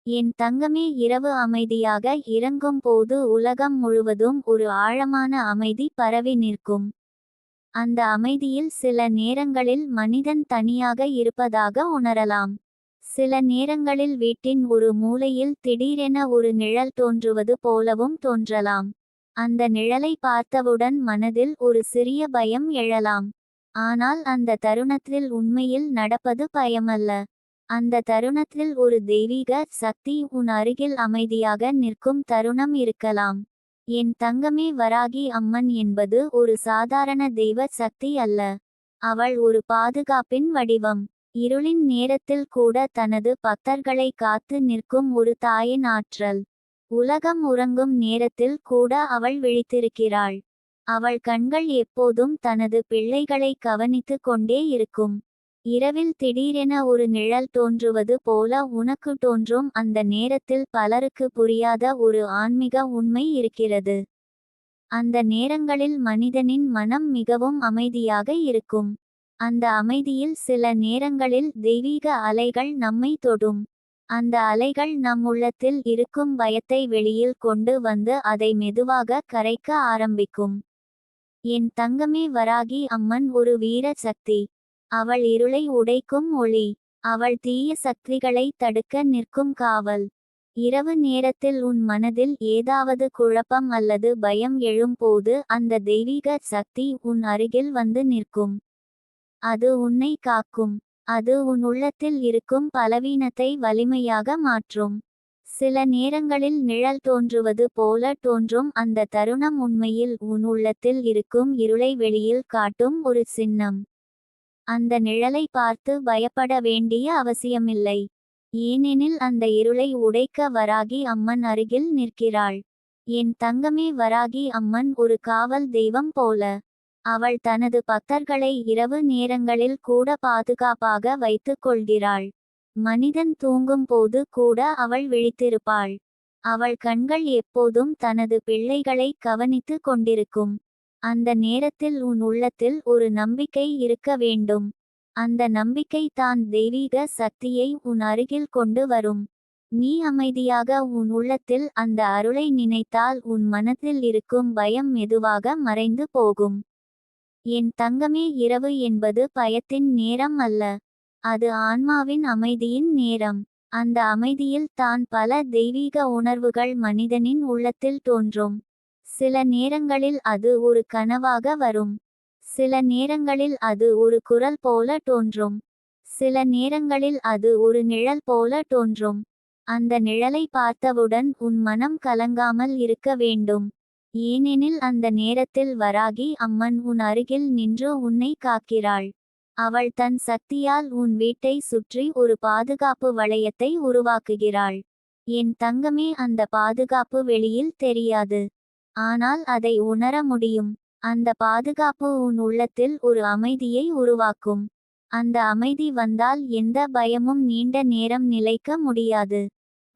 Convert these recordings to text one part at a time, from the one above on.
என் தங்கமே, இரவு அமைதியாக இறங்கும் போது உலகம் முழுவதும் ஒரு ஆழமான அமைதி பரவி நிற்கும். அந்த அமைதியில் சில நேரங்களில் மனிதன் தனியாக இருப்பதாக உணரலாம். சில நேரங்களில் வீட்டின் ஒரு மூலையில் திடீரென ஒரு நிழல் தோன்றுவது போலவும் தோன்றலாம். அந்த நிழலை பார்த்தவுடன் மனதில் ஒரு சிறிய பயம் எழலாம். ஆனால் அந்த தருணத்தில் உண்மையில் நடப்பது பயமல்ல. அந்த தருணத்தில் ஒரு தெய்வீக சக்தி உன் அருகில் அமைதியாக நிற்கும் தருணம் இருக்கலாம். என் தங்கமே, வராகி அம்மன் என்பது ஒரு சாதாரண தெய்வ சக்தி அல்ல. அவள் ஒரு பாதுகாப்பின் வடிவம். இருளின் நேரத்தில் கூட தனது பக்தர்களை காத்து நிற்கும் ஒரு தாயின் ஆற்றல். உலகம் உறங்கும் நேரத்தில் கூட அவள் விழித்திருக்கிறாள். அவள் கண்கள் எப்போதும் தனது பிள்ளைகளை கவனித்து கொண்டே இருக்கும். இரவில் திடீரென ஒரு நிழல் தோன்றுவது போல உனக்கு தோன்றும் அந்த நேரத்தில் பலருக்கு புரியாத ஒரு ஆன்மீக உண்மை இருக்கிறது. அந்த நேரங்களில் மனிதனின் மனம் மிகவும் அமைதியாக இருக்கும். அந்த அமைதியில் சில நேரங்களில் தெய்வீக அலைகள் நம்மை தொடும். அந்த அலைகள் நம் உள்ளத்தில் இருக்கும் பயத்தை வெளியில் கொண்டு வந்து அதை மெதுவாக கரைக்க ஆரம்பிக்கும். என் தங்கமே, வராகி அம்மன் ஒரு வீர சக்தி. அவள் இருளை உடைக்கும் ஒளி. அவள் தீய சக்திகளை தடுக்க நிற்கும் காவல். இரவு நேரத்தில் உன் மனதில் ஏதாவது குழப்பம் அல்லது பயம் எழும்போது அந்த தெய்வீக சக்தி உன் அருகில் வந்து நிற்கும். அது உன்னை காக்கும். அது உன் உள்ளத்தில் இருக்கும் பலவீனத்தை வலிமையாக மாற்றும். சில நேரங்களில் நிழல் தோன்றுவது போல தோன்றும் அந்த தருணம் உண்மையில் உன் உள்ளத்தில் இருக்கும் இருளை வெளியில் காட்டும் ஒரு சின்னம். அந்த நிழலை பார்த்து பயப்பட வேண்டிய அவசியமில்லை. ஏனெனில் அந்த இருளை உடைக்க வராகி அம்மன் அருகில் நிற்கிறாள். என் தங்கமே, வராகி அம்மன் ஒரு காவல் தெய்வம் போல. அவள் தனது பக்தர்களை இரவு நேரங்களில் கூட பாதுகாப்பாக வைத்துக் கொள்கிறாள். மனிதன் தூங்கும் போது கூட அவள் விழித்திருப்பாள். அவள் கண்கள் எப்போதும் தனது பிள்ளைகளை கவனித்து கொண்டிருக்கும். அந்த நேரத்தில் உன் உள்ளத்தில் ஒரு நம்பிக்கை இருக்க வேண்டும். அந்த நம்பிக்கை தான் தெய்வீக சக்தியை உன் அருகில் கொண்டு வரும். நீ அமைதியாக உன் உள்ளத்தில் அந்த அருளை நினைத்தால் உன் மனத்தில் இருக்கும் பயம் மெதுவாக மறைந்து போகும். என் தங்கமே, இரவு என்பது பயத்தின் நேரம் அல்ல. அது ஆன்மாவின் அமைதியின் நேரம். அந்த அமைதியில் தான் பல தெய்வீக உணர்வுகள் மனிதனின் உள்ளத்தில் தோன்றும். சில நேரங்களில் அது ஒரு கனவாக வரும். சில நேரங்களில் அது ஒரு குரல் போல தோன்றும். சில நேரங்களில் அது ஒரு நிழல் போல தோன்றும். அந்த நிழலை பார்த்தவுடன் உன் மனம் கலங்காமல் இருக்க வேண்டும். ஏனெனில் அந்த நேரத்தில் வராகி அம்மன் உன் அருகில் நின்று உன்னை காக்கிறாள். அவள் தன் சக்தியால் உன் வீட்டை சுற்றி ஒரு பாதுகாப்பு வளையத்தை உருவாக்குகிறாள். என் தங்கமே, அந்த பாதுகாப்பு வெளியில் தெரியாது. ஆனால் அதை உணர முடியும். அந்த பாதுகாப்பு உன் உள்ளத்தில் ஒரு அமைதியை உருவாக்கும். அந்த அமைதி வந்தால் எந்த பயமும் நீண்ட நேரம் நிலைக்க முடியாது.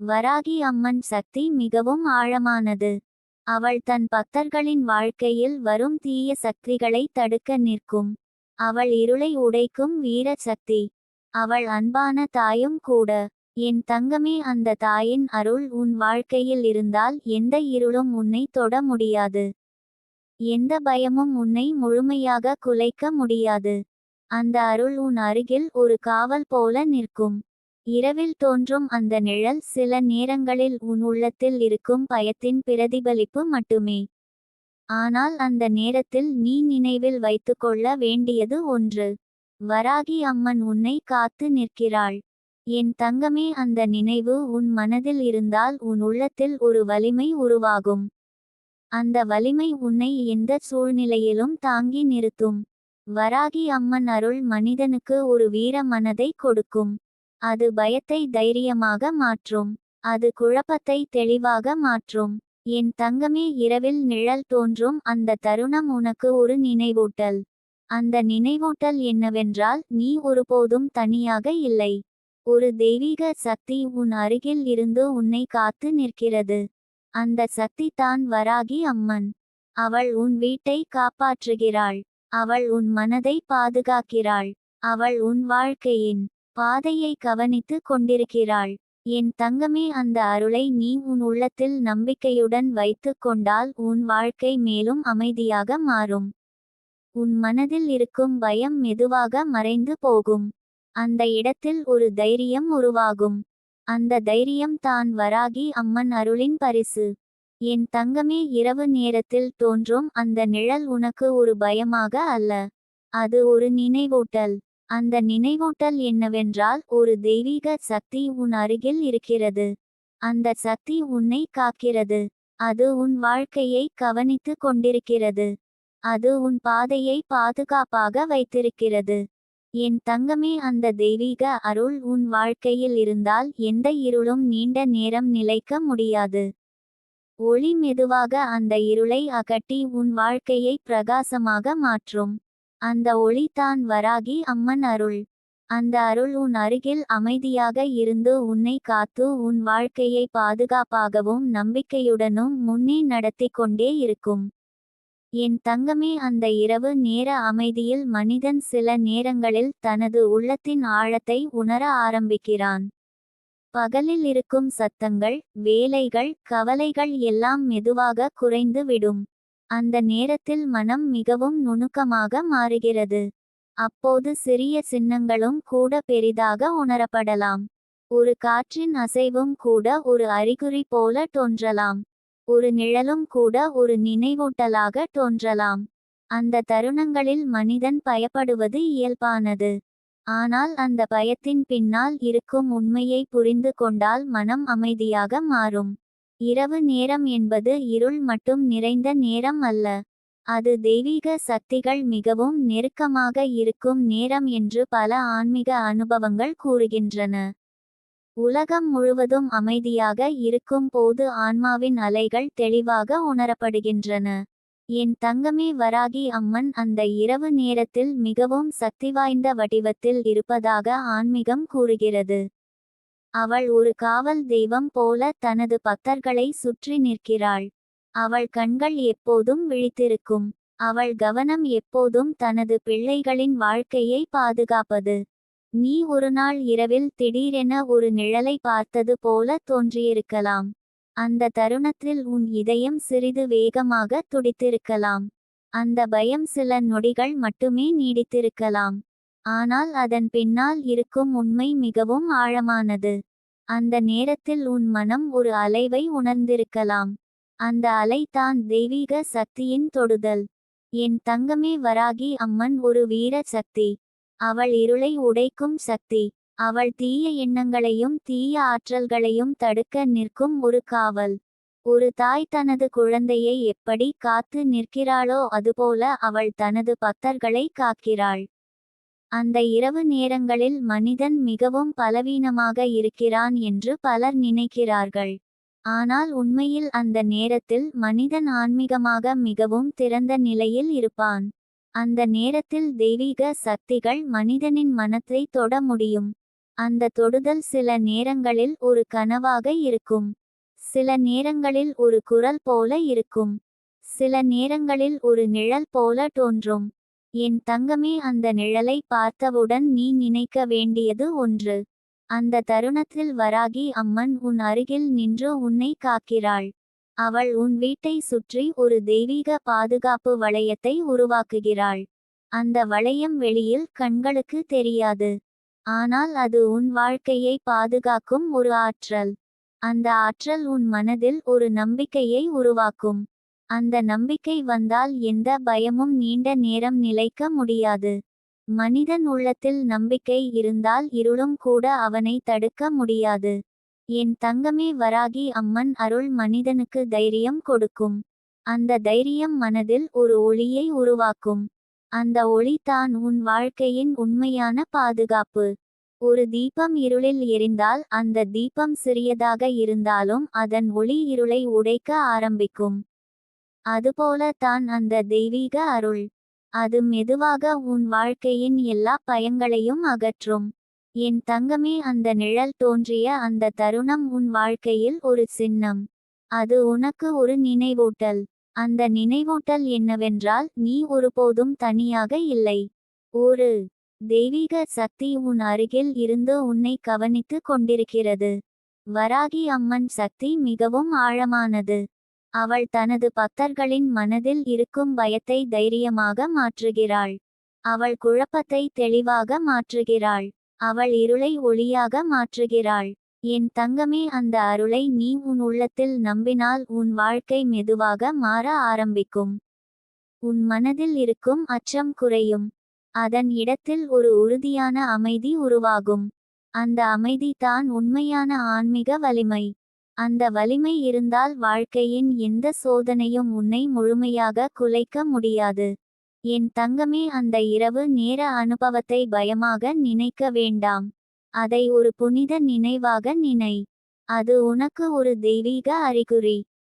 வராகி அம்மன் சக்தி மிகவும் ஆழமானது. அவள் தன் பக்தர்களின் வாழ்க்கையில் வரும் தீய சக்திகளை தடுக்க நிற்கும். அவள் இருளை உடைக்கும் வீர சக்தி. அவள் அன்பான தாயும் கூட. என் தங்கமே, அந்த தாயின் அருள் உன் வாழ்க்கையில் இருந்தால் எந்த இருளும் உன்னை தொட முடியாது. எந்த பயமும் உன்னை முழுமையாக குலைக்க முடியாது. அந்த அருள் உன் அருகில் ஒரு காவல் போல நிற்கும். இரவில் தோன்றும் அந்த நிழல் சில நேரங்களில் உன் உள்ளத்தில் இருக்கும் பயத்தின் பிரதிபலிப்பு மட்டுமே. ஆனால் அந்த நேரத்தில் நீ நினைவில் வைத்துக்கொள்ள வேண்டியது ஒன்று. வராகி அம்மன் உன்னை காத்து நிற்கிறாள். என் தங்கமே, அந்த நினைவு உன் மனதில் இருந்தால் உன் உள்ளத்தில் ஒரு வலிமை உருவாகும். அந்த வலிமை உன்னை எந்த சூழ்நிலையிலும் தாங்கி நிறுத்தும். வராகி அம்மன் அருள் மனிதனுக்கு ஒரு வீர மனதை கொடுக்கும். அது பயத்தை தைரியமாக மாற்றும். அது குழப்பத்தை தெளிவாக மாற்றும். என் தங்கமே, இரவில் நிழல் தோன்றும் அந்த தருணம் உனக்கு ஒரு நினைவூட்டல். அந்த நினைவூட்டல் என்னவென்றால், நீ ஒருபோதும் தனியாக இல்லை. ஒரு தெய்வீக சக்தி உன் அருகில் இருந்து உன்னை காத்து நிற்கிறது. அந்த சக்தி தான் வராகி அம்மன். அவள் உன் வீட்டை காப்பாற்றுகிறாள். அவள் உன் மனதை பாதுகாக்கிறாள். அவள் உன் வாழ்க்கையின் பாதையை கவனித்து கொண்டிருக்கிறாள். என் தங்கமே, அந்த அருளை நீ உன் உள்ளத்தில் நம்பிக்கையுடன் வைத்துக் கொண்டால் உன் வாழ்க்கை மேலும் அமைதியாக மாறும். உன் மனதில் இருக்கும் பயம் மெதுவாக மறைந்து போகும். அந்த இடத்தில் ஒரு தைரியம் உருவாகும். அந்த தைரியம் தான் வராகி அம்மன் அருளின் பரிசு. என் தங்கமே, இரவு நேரத்தில் தோன்றும் அந்த நிழல் உனக்கு ஒரு பயமாக அல்ல. அது ஒரு நினைவூட்டல். அந்த நினைவூட்டல் என்னவென்றால், ஒரு தெய்வீக சக்தி உன் அருகில் இருக்கிறது. அந்த சக்தி உன்னை காக்கிறது. அது உன் வாழ்க்கையை கவனித்து கொண்டிருக்கிறது. அது உன் பாதையை பாதுகாப்பாக வைத்திருக்கிறது. என் தங்கமே, அந்த தெய்வீக அருள் உன் வாழ்க்கையில் இருந்தால் எந்த இருளும் நீண்ட நேரம் நிலைக்க முடியாது. ஒளி மெதுவாக அந்த இருளை அகற்றி உன் வாழ்க்கையை பிரகாசமாக மாற்றும். அந்த ஒளி தான் வராகி அம்மன் அருள். அந்த அருள் உன் அருகில் அமைதியாக இருந்து உன்னை காத்து உன் வாழ்க்கையை பாதுகாப்பாகவும் நம்பிக்கையுடனும் முன்னே நடத்தி கொண்டே இருக்கும். என் தங்கமே, அந்த இரவு நேர அமைதியில் மனிதன் சில நேரங்களில் தனது உள்ளத்தின் ஆழத்தை உணர ஆரம்பிக்கிறான். பகலில் இருக்கும் சத்தங்கள், வேலைகள், கவலைகள் எல்லாம் மெதுவாக குறைந்து விடும். அந்த நேரத்தில் மனம் மிகவும் நுணுக்கமாக மாறுகிறது. அப்போது சிறிய சின்னங்களும் கூட பெரிதாக உணரப்படலாம். ஒரு காற்றின் அசைவும் கூட ஒரு அறிகுறி போல தோன்றலாம். ஒரு நிழலும் கூட ஒரு நினைவூட்டலாக தோன்றலாம். அந்த தருணங்களில் மனிதன் பயப்படுவது இயல்பானது. ஆனால் அந்த பயத்தின் பின்னால் இருக்கும் உண்மையை புரிந்து கொண்டால் மனம் அமைதியாக மாறும். இரவு நேரம் என்பது இருள் மட்டும் நிறைந்த நேரம் அல்ல. அது தெய்வீக சக்திகள் மிகவும் நெருக்கமாக இருக்கும் நேரம் என்று பல ஆன்மீக அனுபவங்கள் கூறுகின்றன. உலகம் முழுவதும் அமைதியாக இருக்கும் போது ஆன்மாவின் அலைகள் தெளிவாக உணரப்படுகின்றன. என் தங்கமே, வராகி அம்மன் அந்த இரவு நேரத்தில் மிகவும் சக்திவாய்ந்த வடிவத்தில் இருப்பதாக ஆன்மீகம் கூறுகிறது. அவள் ஒரு காவல் தெய்வம் போல தனது பக்தர்களை சுற்றி நிற்கிறாள். அவள் கண்கள் எப்போதும் விழித்திருக்கும். அவள் கவனம் எப்போதும் தனது பிள்ளைகளின் வாழ்க்கையை பாதுகாப்பது. நீ ஒருநாள் இரவில் திடீரென ஒரு நிழலை பார்த்தது போல தோன்றியிருக்கலாம். அந்த தருணத்தில் உன் இதயம் சிறிது வேகமாக துடித்திருக்கலாம். அந்த பயம் சில நொடிகள் மட்டுமே நீடித்திருக்கலாம். ஆனால் அதன் பின்னால் இருக்கும் உண்மை மிகவும் ஆழமானது. அந்த நேரத்தில் உன் மனம் ஒரு அலைவை உணர்ந்திருக்கலாம். அந்த அலை தான் தெய்வீக சக்தியின் தொடுதல். என் தங்கமே, வராகி அம்மன் ஒரு வீர சக்தி. அவள் இருளை உடைக்கும் சக்தி. அவள் தீய எண்ணங்களையும் தீய ஆற்றல்களையும் தடுக்க நிற்கும் ஒரு காவல். ஒரு தாய் தனது குழந்தையை எப்படி காத்து நிற்கிறாளோ அதுபோல அவள் தனது பக்தர்களை காக்கிறாள். அந்த இரவு நேரங்களில் மனிதன் மிகவும் பலவீனமாக இருக்கிறான் என்று பலர் நினைக்கிறார்கள். ஆனால் உண்மையில் அந்த நேரத்தில் மனிதன் ஆன்மீகமாக மிகவும் திறந்த நிலையில் இருப்பான். அந்த நேரத்தில் தெய்வீக சக்திகள் மனிதனின் மனத்தை தொட முடியும். அந்த தொடுதல் சில நேரங்களில் ஒரு கனவாக இருக்கும். சில நேரங்களில் ஒரு குரல் போல இருக்கும். சில நேரங்களில் ஒரு நிழல் போல தோன்றும். என் தங்கமே, அந்த நிழலை பார்த்தவுடன் நீ நினைக்க வேண்டியது ஒன்று. அந்த தருணத்தில் வராகி அம்மன் உன் அருகில் நின்று உன்னை காக்கிறாள். அவள் உன் வீட்டை சுற்றி ஒரு தெய்வீக பாதுகாப்பு வளையத்தை உருவாக்குகிறாள். அந்த வளையம் வெளியில் கண்களுக்கு தெரியாது. ஆனால் அது உன் வாழ்க்கையை பாதுகாக்கும் ஒரு ஆற்றல். அந்த ஆற்றல் உன் மனதில் ஒரு நம்பிக்கையை உருவாக்கும். அந்த நம்பிக்கை வந்தால் எந்த பயமும் நீண்ட நேரம் நிலைக்க முடியாது. மனிதன் உள்ளத்தில் நம்பிக்கை இருந்தால் இருளும் கூட அவனை தடுக்க முடியாது. என் தங்கமே, வராகி அம்மன் அருள் மனிதனுக்கு தைரியம் கொடுக்கும். அந்த தைரியம் மனதில் ஒரு ஒளியை உருவாக்கும். அந்த ஒளி தான் உன் வாழ்க்கையின் உண்மையான பாதுகாப்பு. ஒரு தீபம் இருளில் எரிந்தால் அந்த தீபம் சிறியதாக இருந்தாலும் அதன் ஒளி இருளை உடைக்க ஆரம்பிக்கும். அதுபோல தான் அந்த தெய்வீக அருள். அது மெதுவாக உன் வாழ்க்கையின் எல்லா பயங்களையும் அகற்றும். என் தங்கமே, அந்த நிழல் தோன்றிய அந்த தருணம் உன் வாழ்க்கையில் ஒரு சின்னம். அது உனக்கு ஒரு நினைவூட்டல். அந்த நினைவூட்டல் என்னவென்றால், நீ ஒருபோதும் தனியாக இல்லை. ஒரு தெய்வீக சக்தி உன் அருகில் இருந்து உன்னை கவனித்து கொண்டிருக்கிறது. வராகி அம்மன் சக்தி மிகவும் ஆழமானது. அவள் தனது பக்தர்களின் மனதில் இருக்கும் பயத்தை தைரியமாக மாற்றுகிறாள். அவள் குழப்பத்தை தெளிவாக மாற்றுகிறாள். அவள் இருளை ஒளியாக மாற்றுகிறாள். என் தங்கமே, அந்த அருளை நீ உன் உள்ளத்தில் நம்பினால் உன் வாழ்க்கை மெதுவாக மாற ஆரம்பிக்கும். உன் மனதில் இருக்கும் அச்சம் குறையும். அதன் இடத்தில் ஒரு உறுதியான அமைதி உருவாகும். அந்த அமைதி தான் உண்மையான ஆன்மீக வலிமை. அந்த வலிமை இருந்தால் வாழ்க்கையின் எந்த சோதனையும் உன்னை முழுமையாக குலைக்க முடியாது. என் தங்கமே, அந்த இரவு நேர அனுபவத்தை பயமாக நினைக்க வேண்டாம். அதை ஒரு புனித நினைவாக நினை. அது உனக்கு ஒரு தெய்வீக அறிகுறி.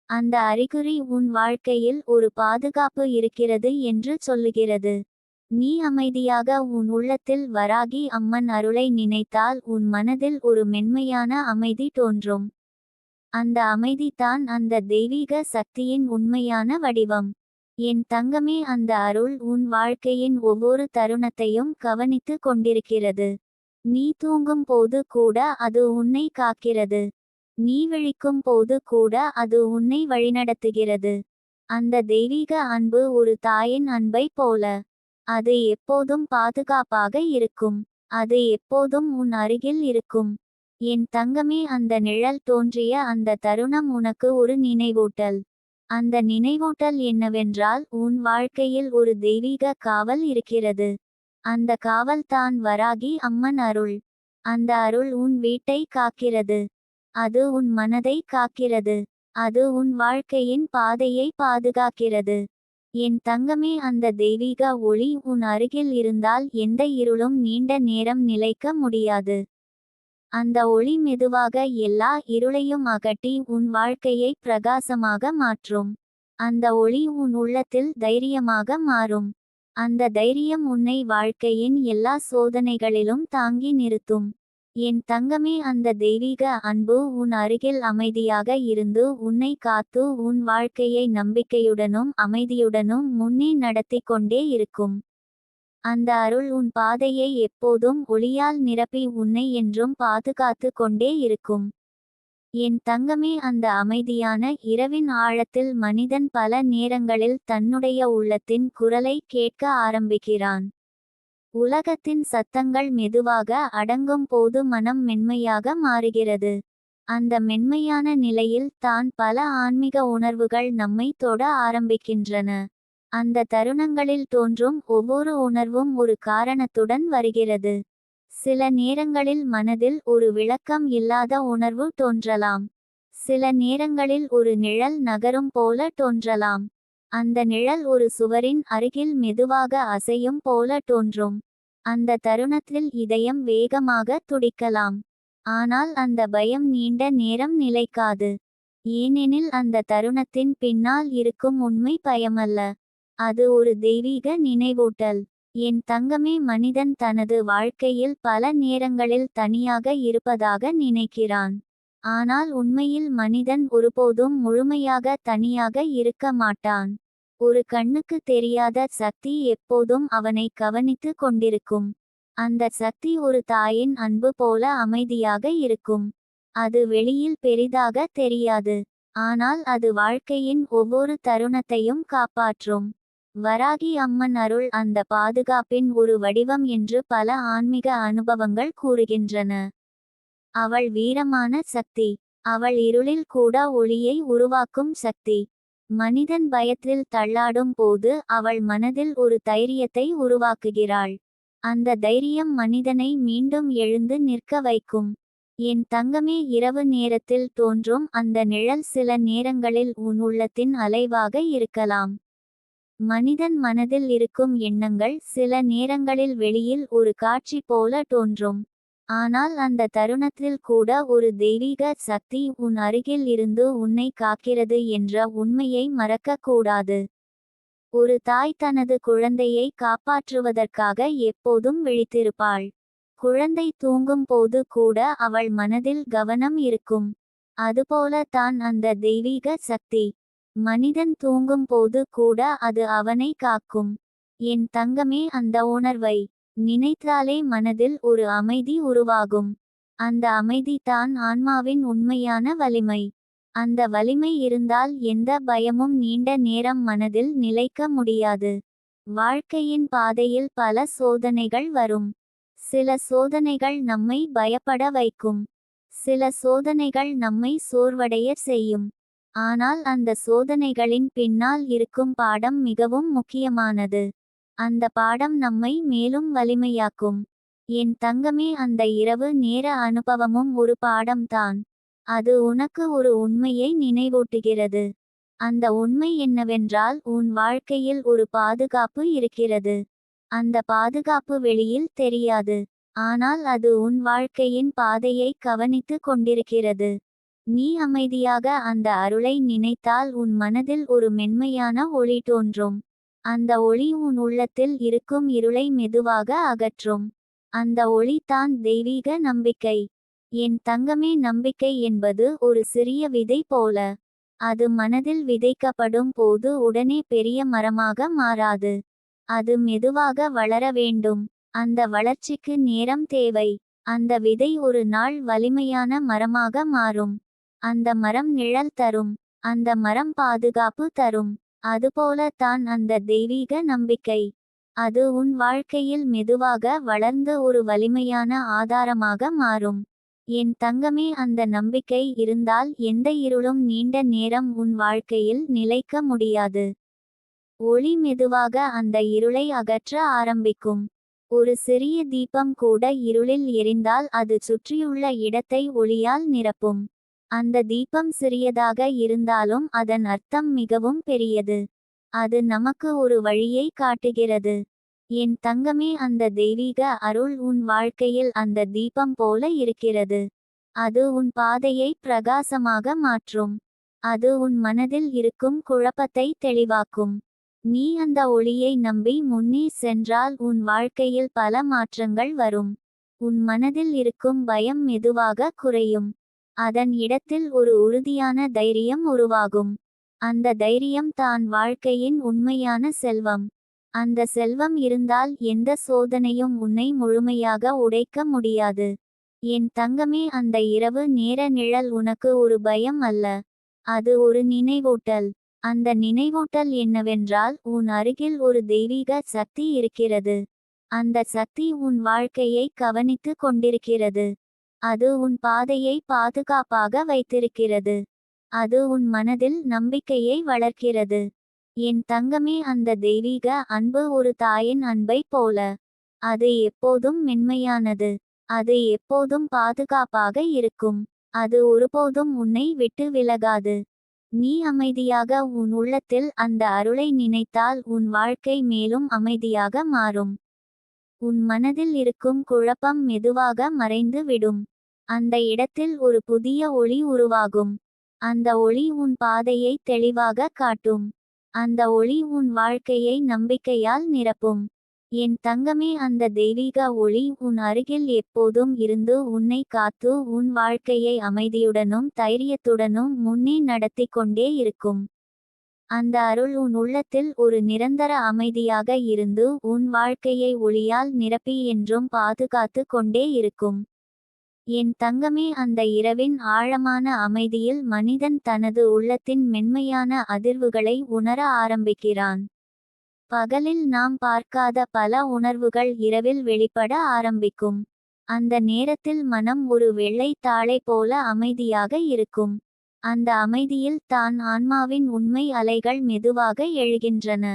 அந்த அறிகுறி உன் வாழ்க்கையில் ஒரு பாதுகாப்பு இருக்கிறது என்று சொல்லுகிறது. நீ அமைதியாக உன் உள்ளத்தில் வராகி அம்மன் அருளை நினைத்தால் உன் மனதில் ஒரு மென்மையான அமைதி தோன்றும். அந்த அமைதி தான் அந்த தெய்வீக சக்தியின் உண்மையான வடிவம். என் தங்கமே, அந்த அருள் உன் வாழ்க்கையின் ஒவ்வொரு தருணத்தையும் கவனித்து கொண்டிருக்கிறது. நீ தூங்கும் போது கூட அது உன்னை காக்கிறது. நீ விழிக்கும் போது கூட அது உன்னை வழிநடத்துகிறது. அந்த தெய்வீக அன்பு ஒரு தாயின் அன்பை போல. அது எப்போதும் பாதுகாப்பாக இருக்கும். அது எப்போதும் உன் அருகில் இருக்கும். என் தங்கமே, அந்த நிழல் தோன்றிய அந்த தருணம் உனக்கு ஒரு நினைவூட்டல். அந்த நினைவூட்டல் என்னவென்றால் உன் வாழ்க்கையில் ஒரு தெய்வீக காவல் இருக்கிறது. அந்த காவல் தான் வராகி அம்மன் அருள். அந்த அருள் உன் வீட்டை காக்கிறது. அது உன் மனதை காக்கிறது. அது உன் வாழ்க்கையின் பாதையை பாதுகாக்கிறது. என் தங்கமே, அந்த தெய்வீக ஒளி உன் அருகில் இருந்தால் எந்த இருளும் நீண்ட நேரம் நிலைக்க முடியாது. அந்த ஒளி மெதுவாக எல்லா இருளையும் அகற்றி உன் வாழ்க்கையை பிரகாசமாக மாற்றும். அந்த ஒளி உன் உள்ளத்தில் தைரியமாக மாறும். அந்த தைரியம் உன்னை வாழ்க்கையின் எல்லா சோதனைகளிலும் தாங்கி நிறுத்தும். என் தங்கமே, அந்த தெய்வீக அன்பு உன் அருகில் அமைதியாக இருந்து உன்னை காத்து உன் வாழ்க்கையை நம்பிக்கையுடனும் அமைதியுடனும் முன்னே நடத்தி கொண்டே இருக்கும். அந்த அருள் உன் பாதையை எப்போதும் ஒளியால் நிரப்பி உன்னை என்றும் பாதுகாத்து கொண்டே இருக்கும். என் தங்கமே, அந்த அமைதியான இரவின் ஆழத்தில் மனிதன் பல நேரங்களில் தன்னுடைய உள்ளத்தின் குரலை கேட்க ஆரம்பிக்கிறான். உலகத்தின் சத்தங்கள் மெதுவாக அடங்கும் போது மனம் மென்மையாக மாறுகிறது. அந்த மென்மையான நிலையில் தான் பல ஆன்மீக உணர்வுகள் நம்மை தொட ஆரம்பிக்கின்றன. அந்த தருணங்களில் தோன்றும் ஒவ்வொரு உணர்வும் ஒரு காரணத்துடன் வருகிறது. சில நேரங்களில் மனதில் ஒரு விளக்கம் இல்லாத உணர்வு தோன்றலாம். சில நேரங்களில் ஒரு நிழல் நகரும் போல தோன்றலாம். அந்த நிழல் ஒரு சுவரின் அருகில் மெதுவாக அசையும் போல தோன்றும். அந்த தருணத்தில் இதயம் வேகமாக துடிக்கலாம். ஆனால் அந்த பயம் நீண்ட நேரம் நிலைக்காது. ஏனெனில் அந்த தருணத்தின் பின்னால் இருக்கும் உண்மை பயமல்ல. அது ஒரு தெய்வீக நினைவூட்டல். என் தங்கமே, மனிதன் தனது வாழ்க்கையில் பல நேரங்களில் தனியாக இருப்பதாக நினைக்கிறான். ஆனால் உண்மையில் மனிதன் ஒருபோதும் முழுமையாக தனியாக இருக்க மாட்டான். ஒரு கண்ணுக்கு தெரியாத சக்தி எப்போதும் அவனை கவனித்து கொண்டிருக்கும். அந்த சக்தி ஒரு தாயின் அன்பு போல அமைதியாக இருக்கும். அது வெளியில் பெரிதாக தெரியாது. ஆனால் அது வாழ்க்கையின் ஒவ்வொரு தருணத்தையும் காப்பாற்றும். வராகி அம்மன் அருள் அந்த பாதுகாப்பின் ஒரு வடிவம் என்று பல ஆன்மீக அனுபவங்கள் கூறுகின்றன. அவள் வீரமான சக்தி. அவள் இருளில் கூட ஒளியை உருவாக்கும் சக்தி. மனிதன் பயத்தில் தள்ளாடும் போது அவள் மனதில் ஒரு தைரியத்தை உருவாக்குகிறாள். அந்த தைரியம் மனிதனை மீண்டும் எழுந்து நிற்க வைக்கும். என் தங்கமே, இரவு நேரத்தில் தோன்றும் அந்த நிழல் சில நேரங்களில் உன் உள்ளத்தின் அலைவாக இருக்கலாம். மனிதன் மனதில் இருக்கும் எண்ணங்கள் சில நேரங்களில் வெளியில் ஒரு காட்சி போல தோன்றும். ஆனால் அந்த தருணத்தில் கூட ஒரு தெய்வீக சக்தி உன் அருகில் இருந்து உன்னை காக்கிறது என்ற உண்மையை மறக்கக்கூடாது. ஒரு தாய் தனது குழந்தையை காப்பாற்றுவதற்காக எப்போதும் விழித்திருப்பாள். குழந்தை தூங்கும் போது கூட அவள் மனதில் கவனம் இருக்கும். அதுபோல தான் அந்த தெய்வீக சக்தி. மனிதன் தூங்கும் போது கூட அது அவனை காக்கும். என் தங்கமே, அந்த உணர்வை நினைத்தாலே மனதில் ஒரு அமைதி உருவாகும். அந்த அமைதி தான் ஆன்மாவின் உண்மையான வலிமை. அந்த வலிமை இருந்தால் எந்த பயமும் நீண்ட நேரம் மனதில் நிலைக்க முடியாது. வாழ்க்கையின் பாதையில் பல சோதனைகள் வரும். சில சோதனைகள் நம்மை பயப்பட வைக்கும். சில சோதனைகள் நம்மை சோர்வடைய செய்யும். ஆனால் அந்த சோதனைகளின் பின்னால் இருக்கும் பாடம் மிகவும் முக்கியமானது. அந்த பாடம் நம்மை மேலும் வலிமையாக்கும். என் தங்கமே, அந்த இரவு நேர அனுபவமும் ஒரு பாடம்தான். அது உனக்கு ஒரு உண்மையை நினைவூட்டுகிறது. அந்த உண்மை என்னவென்றால், உன் வாழ்க்கையில் ஒரு பாதுகாப்பு இருக்கிறது. அந்த பாதுகாப்பு வெளியில் தெரியாது. ஆனால் அது உன் வாழ்க்கையின் பாதையை கவனித்து கொண்டிருக்கிறது. நீ அமைதியாக அந்த அருளை நினைத்தால் உன் மனதில் ஒரு மென்மையான ஒளி தோன்றும். அந்த ஒளி உன் உள்ளத்தில் இருக்கும் இருளை மெதுவாக அகற்றும். அந்த ஒளி தான் தெய்வீக நம்பிக்கை. என் தங்கமே, நம்பிக்கை என்பது ஒரு சிறிய விதை போல. அது மனதில் விதைக்கப்படும் போது உடனே பெரிய மரமாக மாறாது. அது மெதுவாக வளர வேண்டும். அந்த வளர்ச்சிக்கு நேரம் தேவை. அந்த விதை ஒரு நாள் வலிமையான மரமாக மாறும். அந்த மரம் நிழல் தரும். அந்த மரம் பாதுகாப்பு தரும். அதுபோல தான் அந்த தெய்வீக நம்பிக்கை. அது உன் வாழ்க்கையில் மெதுவாக வளர்ந்து ஒரு வலிமையான ஆதாரமாக மாறும். என் தங்கமே, அந்த நம்பிக்கை இருந்தால் எந்த இருளும் நீண்ட நேரம் உன் வாழ்க்கையில் நிலைக்க முடியாது. ஒளி மெதுவாக அந்த இருளை அகற்ற ஆரம்பிக்கும். ஒரு சிறிய தீபம் கூட இருளில் எரிந்தால் அது சுற்றியுள்ள இடத்தை ஒளியால் நிரப்பும். அந்த தீபம் சிறியதாக இருந்தாலும் அதன் அர்த்தம் மிகவும் பெரியது. அது நமக்கு ஒரு வழியை காட்டுகிறது. என் தங்கமே, அந்த தெய்வீக அருள் உன் வாழ்க்கையில் அந்த தீபம் போல இருக்கிறது. அது உன் பாதையை பிரகாசமாக மாற்றும். அது உன் மனதில் இருக்கும் குழப்பத்தை தெளிவாக்கும். நீ அந்த ஒளியை நம்பி முன்னே சென்றால் உன் வாழ்க்கையில் பல மாற்றங்கள் வரும். உன் மனதில் இருக்கும் பயம் மெதுவாக குறையும். அதன் இடத்தில் ஒரு உறுதியான தைரியம் உருவாகும். அந்த தைரியம் தான் வாழ்க்கையின் உண்மையான செல்வம். அந்த செல்வம் இருந்தால் எந்த சோதனையும் உன்னை முழுமையாக உடைக்க முடியாது. என் தங்கமே, அந்த இரவு நேர நிழல் உனக்கு ஒரு பயம் அல்ல. அது ஒரு நினைவூட்டல். அந்த நினைவூட்டல் என்னவென்றால், உன் அருகில் ஒரு தெய்வீக சக்தி இருக்கிறது. அந்த சக்தி உன் வாழ்க்கையை கவனித்து கொண்டிருக்கிறது. அது உன் பாதையை பாதுகாப்பாக வைத்திருக்கிறது. அது உன் மனதில் நம்பிக்கையை வளர்க்கிறது. என் தங்கமே, அந்த தெய்வீக அன்பு ஒரு தாயின் அன்பை போல. அது எப்போதும் மென்மையானது. அது எப்போதும் பாதுகாப்பாக இருக்கும். அது ஒருபோதும் உன்னை விட்டு விலகாது. நீ அமைதியாக உன் உள்ளத்தில் அந்த அருளை நினைத்தால் உன் வாழ்க்கை மேலும் அமைதியாக மாறும். உன் மனதில் இருக்கும் குழப்பம் மெதுவாக மறைந்து விடும். அந்த இடத்தில் ஒரு புதிய ஒளி உருவாகும். அந்த ஒளி உன் பாதையை தெளிவாக காட்டும். அந்த ஒளி உன் வாழ்க்கையை நம்பிக்கையால் நிரப்பும். என் தங்கமே, அந்த தெய்வீக ஒளி உன் அருகில் எப்போதும் இருந்து உன்னை காத்து உன் வாழ்க்கையை அமைதியுடனும் தைரியத்துடனும் முன்னே நடத்தி கொண்டே இருக்கும். அந்த அருள் உன் உள்ளத்தில் ஒரு நிரந்தர அமைதியாக இருந்து உன் வாழ்க்கையை ஒளியால் நிரப்பி என்றும் பாதுகாத்து கொண்டே இருக்கும். என் தங்கமே, அந்த இரவின் ஆழமான அமைதியில் மனிதன் தனது உள்ளத்தின் மென்மையான அதிர்வுகளை உணர ஆரம்பிக்கிறான். பகலில் நாம் பார்க்காத பல உணர்வுகள் இரவில் வெளிப்பட ஆரம்பிக்கும். அந்த நேரத்தில் மனம் ஒரு வெள்ளை தாளை போல அமைதியாக இருக்கும். அந்த அமைதியில் தான் ஆன்மாவின் உண்மை அலைகள் மெதுவாக எழுகின்றன.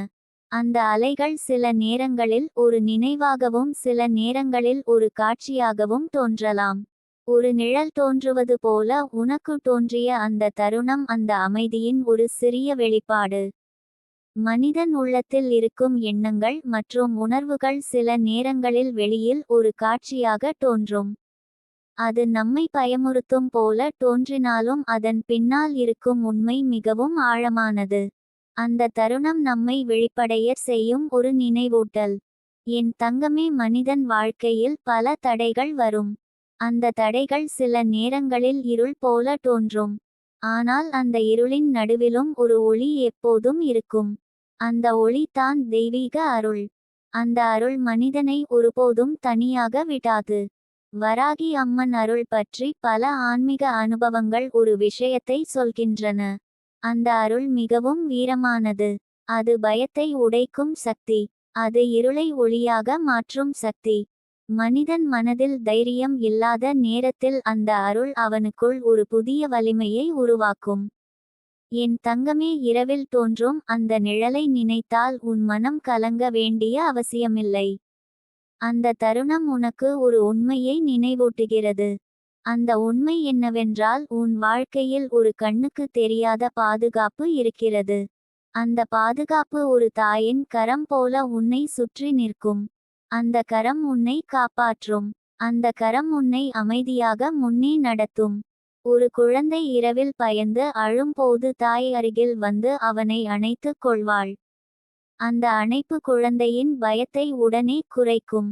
அந்த அலைகள் சில நேரங்களில் ஒரு நினைவாகவும் சில நேரங்களில் ஒரு காட்சியாகவும் தோன்றலாம். ஒரு நிழல் தோன்றுவது போல உனக்கு தோன்றிய அந்த தருணம் அந்த அமைதியின் ஒரு சிறிய வெளிப்பாடு. மனிதன் உள்ளத்தில் இருக்கும் எண்ணங்கள் மற்றும் உணர்வுகள் சில நேரங்களில் வெளியில் ஒரு காட்சியாக தோன்றும். அது நம்மை பயமுறுத்தும் போல தோன்றினாலும் அதன் பின்னால் இருக்கும் உண்மை மிகவும் ஆழமானது. அந்த தருணம் நம்மை விழிப்படைய செய்யும் ஒரு நினைவூட்டல். என் தங்கமே, மனிதன் வாழ்க்கையில் பல தடைகள் வரும். அந்த தடைகள் சில நேரங்களில் இருள் போல தோன்றும். ஆனால் அந்த இருளின் நடுவிலும் ஒரு ஒளி எப்போதும் இருக்கும். அந்த ஒளி தான் தெய்வீக அருள். அந்த அருள் மனிதனை ஒருபோதும் தனியாக விடாது. வராகி அம்மன் அருள் பற்றி பல ஆன்மீக அனுபவங்கள் ஒரு விஷயத்தை சொல்கின்றன. அந்த அருள் மிகவும் வீரமானது. அது பயத்தை உடைக்கும் சக்தி. அது இருளை ஒளியாக மாற்றும் சக்தி. மனிதன் மனதில் தைரியம் இல்லாத நேரத்தில் அந்த அருள் அவனுக்குள் ஒரு புதிய வலிமையை உருவாக்கும். என் தங்கமே, இரவில் தோன்றும் அந்த நிழலை நினைத்தால் உன் மனம் கலங்க வேண்டிய அவசியமில்லை. அந்த தருணம் உனக்கு ஒரு உண்மையை நினைவூட்டுகிறது. அந்த உண்மை என்னவென்றால், உன் வாழ்க்கையில் ஒரு கண்ணுக்கு தெரியாத பாதுகாப்பு இருக்கிறது. அந்த பாதுகாப்பு ஒரு தாயின் கரம் போல உன்னை சுற்றி நிற்கும். அந்த கரம் உன்னை காப்பாற்றும். அந்த கரம் உன்னை அமைதியாக முன்னே நடத்தும். ஒரு குழந்தை இரவில் பயந்து அழும்போது தாய் அருகில் வந்து அவனை அணைத்துக் கொள்வாள். அந்த அணைப்பு குழந்தையின் பயத்தை உடனே குறைக்கும்.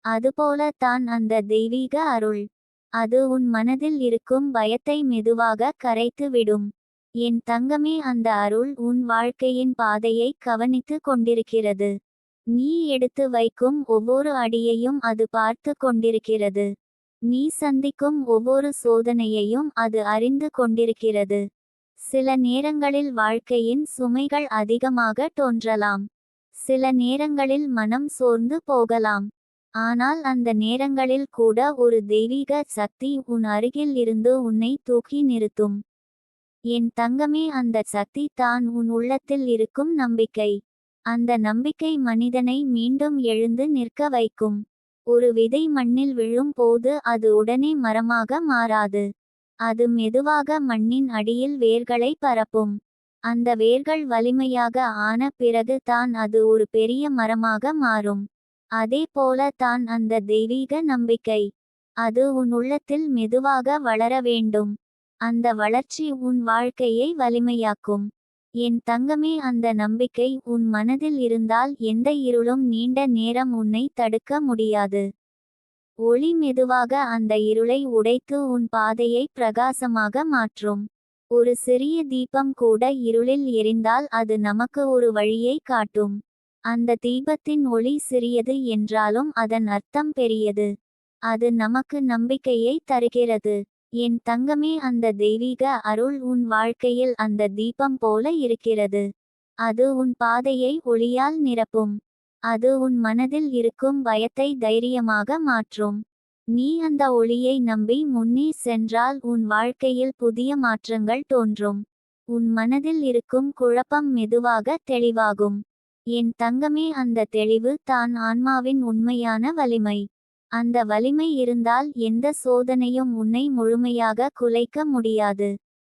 அதுபோல தான் அந்த தெய்வீக அருள். அது உன் மனதில் இருக்கும் பயத்தை மெதுவாக கரைத்து விடும். என் தங்கமே, அந்த அருள் உன் வாழ்க்கையின் பாதையை கவனித்து கொண்டிருக்கிறது. நீ எடுத்து வைக்கும் ஒவ்வொரு அடியையும் அது பார்த்து கொண்டிருக்கிறது. நீ சந்திக்கும் ஒவ்வொரு சோதனையையும் அது அறிந்து கொண்டிருக்கிறது. சில நேரங்களில் வாழ்க்கையின் சுமைகள் அதிகமாக தோன்றலாம். சில நேரங்களில் மனம் சோர்ந்து போகலாம். ஆனால் அந்த நேரங்களில் கூட ஒரு தெய்வீக சக்தி உன் அருகில் இருந்து உன்னை தூக்கி நிறுத்தும். என் தங்கமே, அந்த சக்தி தான் உன் உள்ளத்தில் இருக்கும் நம்பிக்கை. அந்த நம்பிக்கை மனிதனை மீண்டும் எழுந்து நிற்க வைக்கும். ஒரு விதை மண்ணில் விழும் போது அது உடனே மரமாக மாறாது. அது மெதுவாக மண்ணின் அடியில் வேர்களை பரப்பும். அந்த வேர்கள் வலிமையாக ஆன பிறகு தான் அது ஒரு பெரிய மரமாக மாறும். அதே போல தான் அந்த தெய்வீக நம்பிக்கை. அது உன் உள்ளத்தில் மெதுவாக வளர வேண்டும். அந்த வளர்ச்சி உன் வாழ்க்கையை வலிமையாக்கும். என் தங்கமே, அந்த நம்பிக்கை உன் மனதில் இருந்தால் எந்த இருளும் நீண்ட நேரம் உன்னை தடுக்க முடியாது. ஒளி மெதுவாக அந்த இருளை உடைத்து உன் பாதையை பிரகாசமாக மாற்றும். ஒரு சிறிய தீபம் கூட இருளில் எரிந்தால் அது நமக்கு ஒரு வழியை காட்டும். அந்த தீபத்தின் ஒளி சிறியது என்றாலும் அதன் அர்த்தம் பெரியது. அது நமக்கு நம்பிக்கையை தருகிறது. என் தங்கமே, அந்த தெய்வீக அருள் உன் வாழ்க்கையில் அந்த தீபம் போல இருக்கிறது. அது உன் பாதையை ஒளியால் நிரப்பும். அது உன் மனதில் இருக்கும் பயத்தை தைரியமாக மாற்றும். நீ அந்த ஒளியை நம்பி முன்னே சென்றால் உன் வாழ்க்கையில் புதிய மாற்றங்கள் தோன்றும். உன் மனதில் இருக்கும் குழப்பம் மெதுவாக தெளிவாகும். என் தங்கமே, அந்த தெளிவு தான் ஆன்மாவின் உண்மையான வலிமை. அந்த வலிமை இருந்தால் எந்த சோதனையும் உன்னை முழுமையாக குலைக்க முடியாது.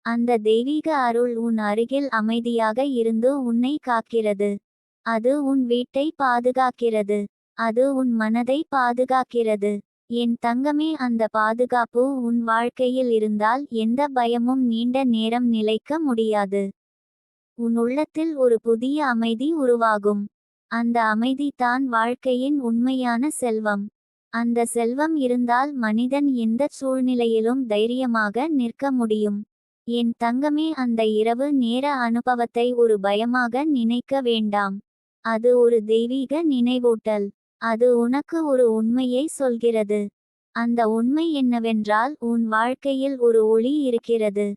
அந்த தெய்வீக அருள் உன் அருகில் அமைதியாக இருந்து உன்னை காக்கிறது. அது உன் வீட்டை பாதுகாக்கிறது. அது உன் மனதை பாதுகாக்கிறது. என் தங்கமே, அந்த பாதுகாப்பு உன் வாழ்க்கையில் இருந்தால் எந்த பயமும் நீண்ட நேரம் நிலைக்க முடியாது. உன் உள்ளத்தில் ஒரு புதிய அமைதி உருவாகும். அந்த அமைதி தான் வாழ்க்கையின் உண்மையான செல்வம். அந்த செல்வம் இருந்தால் மனிதன் எந்த சூழ்நிலையிலும் தைரியமாக நிற்க முடியும். என் தங்கமே, அந்த இரவு நேர அனுபவத்தை ஒரு பயமாக நினைக்க வேண்டாம். அது ஒரு தெய்வீக நினைவூட்டல். அது உனக்கு ஒரு உண்மையை சொல்கிறது. அந்த உண்மை என்னவென்றால், உன் வாழ்க்கையில் ஒரு ஒளி இருக்கிறது.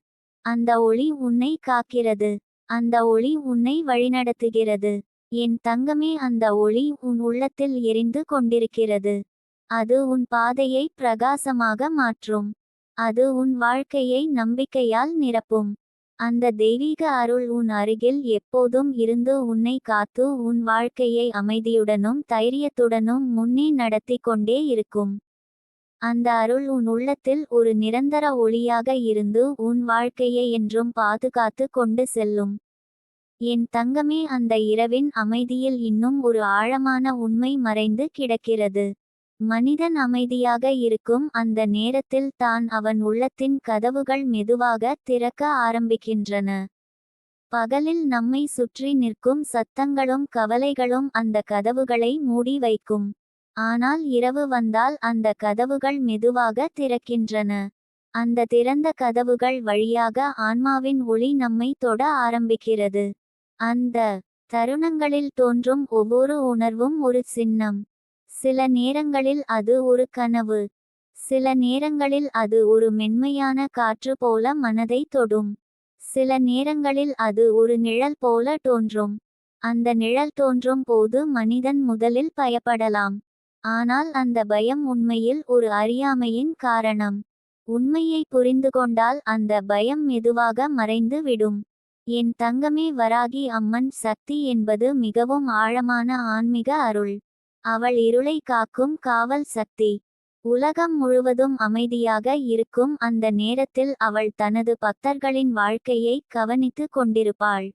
அந்த ஒளி உன்னை காக்கிறது. அந்த ஒளி உன்னை வழிநடத்துகிறது. என் தங்கமே, அந்த ஒளி உன் உள்ளத்தில் எரிந்து கொண்டிருக்கிறது. அது உன் பாதையை பிரகாசமாக மாற்றும். அது உன் வாழ்க்கையை நம்பிக்கையால் நிரப்பும். அந்த தெய்வீக அருள் உன் அருகில் எப்போதும் இருந்து உன்னை காத்து உன் வாழ்க்கையை அமைதியுடனும் தைரியத்துடனும் முன்னே நடத்தி கொண்டே இருக்கும். அந்த அருள் உன் உள்ளத்தில் ஒரு நிரந்தர ஒளியாக இருந்து உன் வாழ்க்கையை என்றும் பாதுகாத்து கொண்டு செல்லும். என் தங்கமே, அந்த இரவின் அமைதியில் இன்னும் ஒரு ஆழமான உண்மை மறைந்து கிடக்கிறது. மனிதன் அமைதியாக இருக்கும் அந்த நேரத்தில் தான் அவன் உள்ளத்தின் கதவுகள் மெதுவாக திறக்க ஆரம்பிக்கின்றன. பகலில் நம்மை சுற்றி நிற்கும் சத்தங்களும் கவலைகளும் அந்த கதவுகளை மூடி வைக்கும். ஆனால் இரவு வந்தால் அந்த கதவுகள் மெதுவாக திறக்கின்றன. அந்த திறந்த கதவுகள் வழியாக ஆன்மாவின் ஒளி நம்மை தொட ஆரம்பிக்கிறது. அந்த தருணங்களில் தோன்றும் ஒவ்வொரு உணர்வும் ஒரு சின்னம். சில நேரங்களில் அது ஒரு கனவு. சில நேரங்களில் அது ஒரு மென்மையான காற்று போல மனதை தொடும். சில நேரங்களில் அது ஒரு நிழல் போல தோன்றும். அந்த நிழல் தோன்றும் போது மனிதன் முதலில் பயப்படலாம். ஆனால் அந்த பயம் உண்மையில் ஒரு அறியாமையின் காரணம். உண்மையை புரிந்துகொண்டால் அந்த பயம் மெதுவாக மறைந்து விடும். என் தங்கமே, வராகி அம்மன் சக்தி என்பது மிகவும் ஆழமான ஆன்மீக அருள். அவள் இருளை காக்கும் காவல் சக்தி. உலகம் முழுவதும் அமைதியாக இருக்கும் அந்த நேரத்தில் அவள் தனது பக்தர்களின் வாழ்க்கையை கவனித்து கொண்டிருப்பாள்.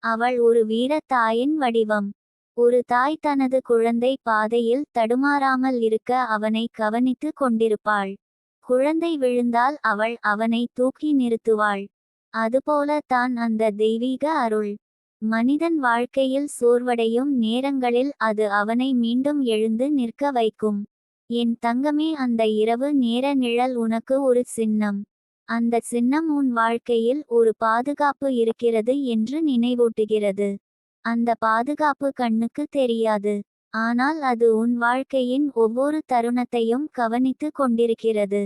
அவள் ஒரு வீர தாயின் வடிவம். ஒரு தாய் தனது குழந்தை பாதையில் தடுமாறாமல் இருக்க அவனை கவனித்து கொண்டிருப்பாள். குழந்தை விழுந்தால் அவள் அவனை தூக்கி நிறுத்துவாள். அதுபோல தான் அந்த தெய்வீக அருள். மனிதன் வாழ்க்கையில் சோர்வடையும் நேரங்களில் அது அவனை மீண்டும் எழுந்து நிற்க வைக்கும். என் தங்கமே, அந்த இரவு நேர நிழல் உனக்கு ஒரு சின்னம். அந்த சின்னம் உன் வாழ்க்கையில் ஒரு பாதுகாப்பு இருக்கிறது என்று நினைவூட்டுகிறது. அந்த பாதுகாப்பு கண்ணுக்கு தெரியாது. ஆனால் அது உன் வாழ்க்கையின் ஒவ்வொரு தருணத்தையும் கவனித்து கொண்டிருக்கிறது.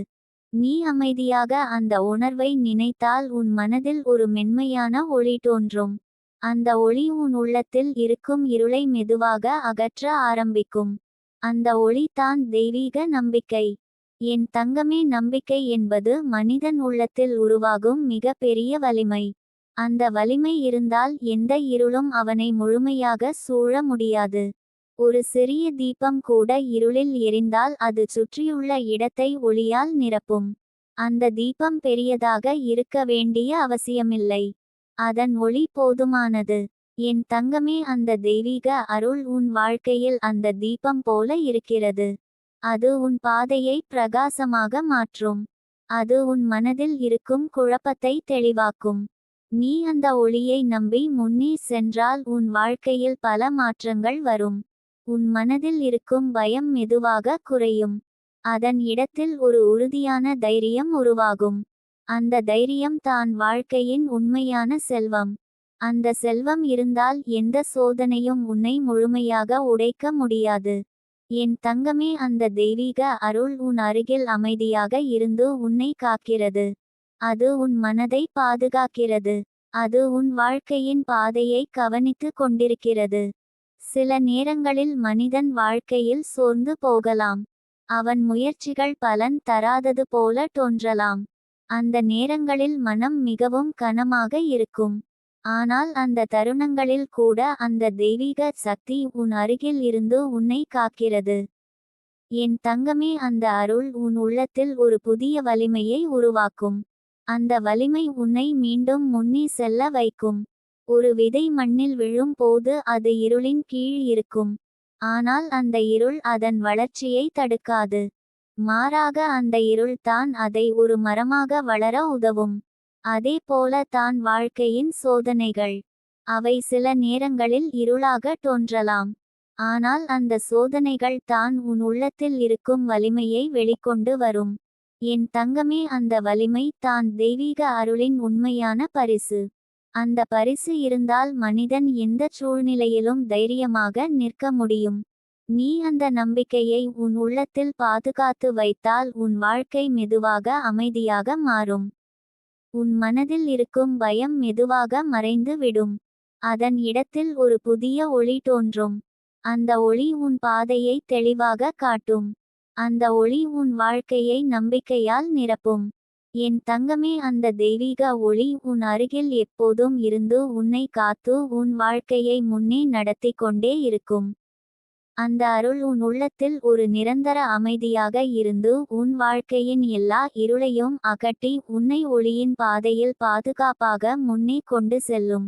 நீ அமைதியாக அந்த உணர்வை நினைத்தால் உன் மனதில் ஒரு மென்மையான ஒளி தோன்றும். அந்த ஒளி உன் உள்ளத்தில் இருக்கும் இருளை மெதுவாக அகற்ற ஆரம்பிக்கும். அந்த ஒளி தான் தெய்வீக நம்பிக்கை. என் தங்கமே, நம்பிக்கை என்பது மனிதன் உள்ளத்தில் உருவாகும் மிக பெரிய வலிமை. அந்த வலிமை இருந்தால் எந்த இருளும் அவனை முழுமையாக சூழ முடியாது. ஒரு சிறிய தீபம் கூட இருளில் எரிந்தால் அது சுற்றியுள்ள இடத்தை ஒளியால் நிரப்பும். அந்த தீபம் பெரியதாக இருக்க வேண்டிய அவசியமில்லை. அதன் ஒளி போதுமானது. என் தங்கமே, அந்த தெய்வீக அருள் உன் வாழ்க்கையில் அந்த தீபம் போல இருக்கிறது. அது உன் பாதையை பிரகாசமாக மாற்றும். அது உன் மனதில் இருக்கும் குழப்பத்தை தெளிவாக்கும். நீ அந்த ஒளியை நம்பி முன்னே சென்றால் உன் வாழ்க்கையில் பல மாற்றங்கள் வரும். உன் மனதில் இருக்கும் பயம் மெதுவாக குறையும். அதன் இடத்தில் ஒரு உறுதியான தைரியம் உருவாகும். அந்த தைரியம் தான் வாழ்க்கையின் உண்மையான செல்வம். அந்த செல்வம் இருந்தால் எந்த சோதனையும் உன்னை முழுமையாக உடைக்க முடியாது. என் தங்கமே, அந்த தெய்வீக அருள் உன் அருகில் அமைதியாக இருந்து உன்னை காக்கிறது. அது உன் மனதை பாதுகாக்கிறது. அது உன் வாழ்க்கையின் பாதையை கவனித்து கொண்டிருக்கிறது. சில நேரங்களில் மனிதன் வாழ்க்கையில் சோர்ந்து போகலாம். அவன் முயற்சிகள் பலன் தராதது போல தோன்றலாம். அந்த நேரங்களில் மனம் மிகவும் கனமாக இருக்கும். ஆனால் அந்த தருணங்களில் கூட அந்த தெய்வீக சக்தி உன் அருகில் இருந்து உன்னை காக்கிறது. என் தங்கமே, அந்த அருள் உன் உள்ளத்தில் ஒரு புதிய வலிமையை உருவாக்கும். அந்த வலிமை உன்னை மீண்டும் முன்னே செல்ல வைக்கும். ஒரு விதை மண்ணில் விழும் போது அது இருளின் கீழ் இருக்கும். ஆனால் அந்த இருள் அதன் வளர்ச்சியை தடுக்காது. மாறாக அந்த இருள் தான் அதை ஒரு மரமாக வளர உதவும். அதே போல தான் வாழ்க்கையின் சோதனைகள். அவை சில நேரங்களில் இருளாக தோன்றலாம். ஆனால் அந்த சோதனைகள் தான் உன் உள்ளத்தில் இருக்கும் வலிமையை வெளிக்கொண்டு வரும். என் தங்கமே, அந்த வலிமை தான் தெய்வீக அருளின் உண்மையான பரிசு. அந்த பரிசு இருந்தால் மனிதன் எந்த சூழ்நிலையிலும் தைரியமாக நிற்க முடியும். நீ அந்த நம்பிக்கையை உன் உள்ளத்தில் பாதுகாத்து வைத்தால் உன் வாழ்க்கை மெதுவாக அமைதியாக மாறும். உன் மனதில் இருக்கும் பயம் மெதுவாக மறைந்து விடும். அதன் இடத்தில் ஒரு புதிய ஒளி தோன்றும். அந்த ஒளி உன் பாதையை தெளிவாக காட்டும். அந்த ஒளி உன் வாழ்க்கையை நம்பிக்கையால் நிரப்பும். என் தங்கமே, அந்த தெய்வீக ஒளி உன் அருகில் எப்போதும் இருந்து உன்னை காத்து உன் வாழ்க்கையை முன்னே நடத்தி கொண்டே இருக்கும். அந்த அருள் உன் உள்ளத்தில் ஒரு நிரந்தர அமைதியாக இருந்து உன் வாழ்க்கையின் எல்லா இருளையும் அகற்றி உன்னை ஒளியின் பாதையில் பாதுகாப்பாக முன்னே கொண்டு செல்லும்.